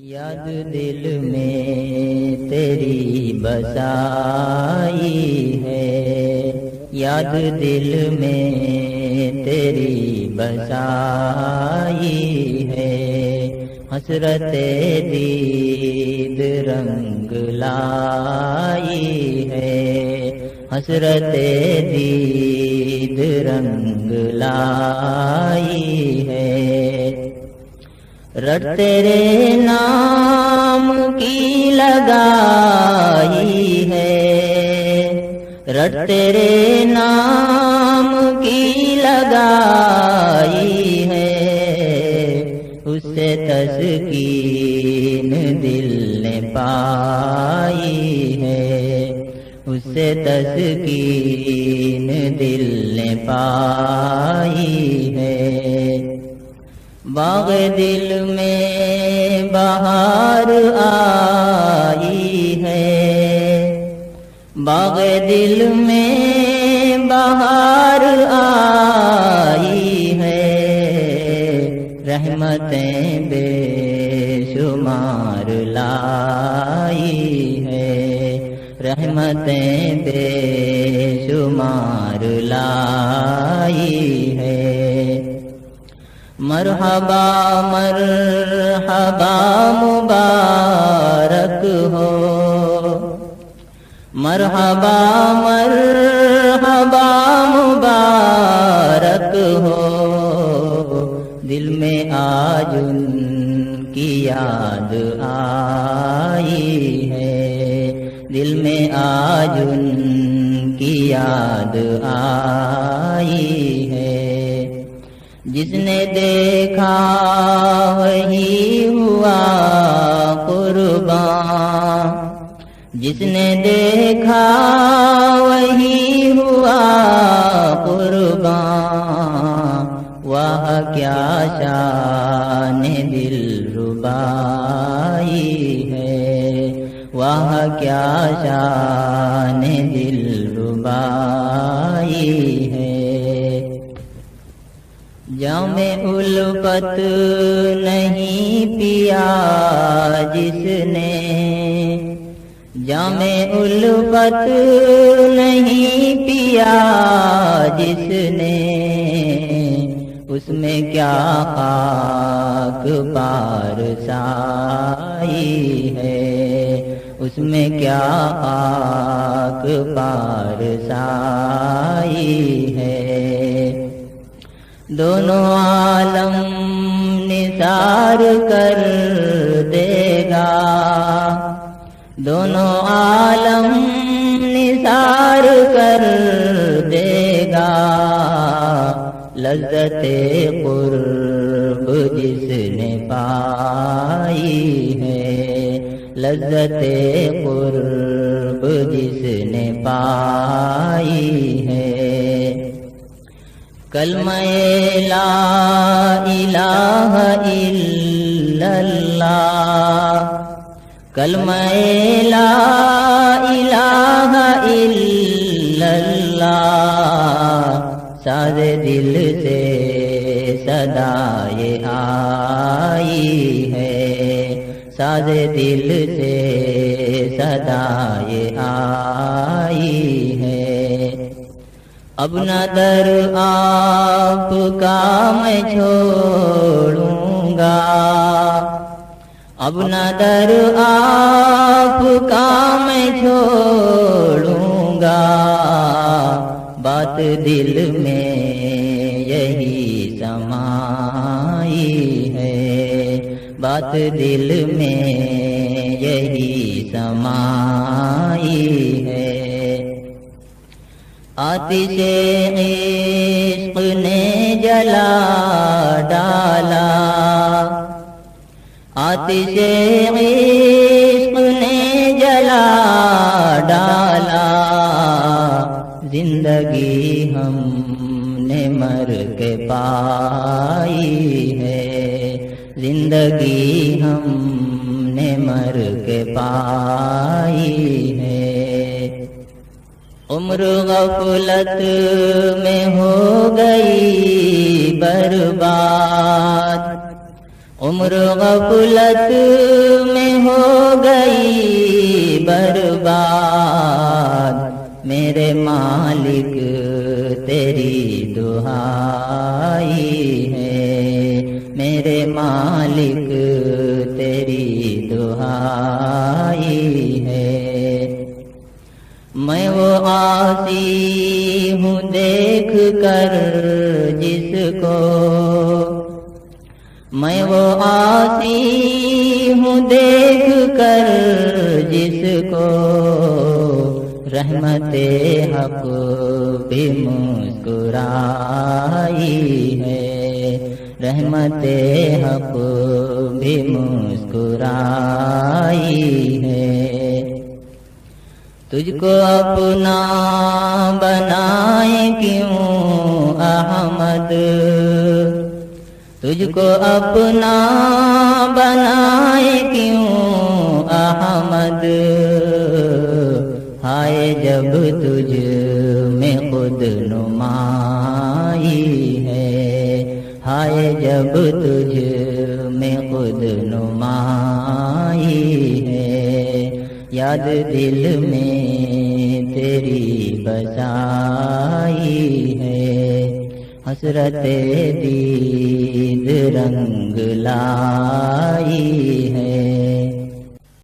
یاد دل میں تیری بسائی ہے، یاد دل میں تیری بسائی ہے، حسرت دید رنگ لائی ہے، حسرت دید رنگ لائی ہے، رٹ تیرے نام کی لگائی ہے، رٹ تیرے نام کی لگائی ہے، اس سے تسکین دل نے پائی ہے، اس سے تسکین دل نے پائی ہے، باغ دل میں بہار آئی ہے، باغ دل میں بہار آئی ہے، رحمتیں بے شمار لائی ہے، رحمتیں بے شمار لائی ہے، مرحبا مرحبا مبارک ہو، مرحبا مرحبا مبارک ہو، دل میں آج ان کی یاد آئی ہے، دل میں آج ان کی یاد آئی ہے، جس نے دیکھا وہی ہوا قربان، جس نے دیکھا وہی ہوا قربان، واہ کیا شان دل ربائی ہے، واہ کیا شان دل ربائی ہے، جام الفت نہیں پیا جس نے، جام الفت نہیں پیا جس نے، اس میں کیا خاک پارسائی ہے، اس میں کیا خاک پارسائی ہے، دونوں عالم نثار کر دے گا، دونوں عالم نثار کر دے گا، لذت قرب جس نے پائی ہے، لذت قرب جس نے پائی ہے، کلمہ لا الہ الا اللہ، کلمہ لا الہ الا اللہ، ساز دل سے صدائے آئی ہے، ساز دل سے صدائے آئی ہے، اب نہ در آپ کا میں چھوڑوں گا، اب نہ در آپ کا میں چھوڑوں گا، بات دل میں یہی سمائی ہے، بات دل میں یہی سمائی ہے، آتش عشق نے جلا ڈالا، آتش عشق نے جلا ڈالا، زندگی ہم نے مر کے پائی ہے، زندگی ہم نے مر کے پائی ہے، عمر غفلت میں ہو گئی برباد، عمر غفلت میرے مالک تیری دہائی ہے، میرے مالک تیری دہائی ہے۔ میں وہ عاصی ہوں دیکھ کر جس کو، میں وہ عاصی ہوں دیکھ کر جس کو رحمت حق بھی مسکرائی ہے، رحمت حق بھی مسکرائی ہے۔ تجھ کو اپنا بنائے کیوں احمد، تجھ کو اپنا بنائے کیوں احمد، ہائے جب تجھ میں خود نمائی ہے، ہائے جب تجھ میں خود نمائی ہے۔ یاد دل میں تیری بسائی ہے، حسرت دید رنگ لائی ہے۔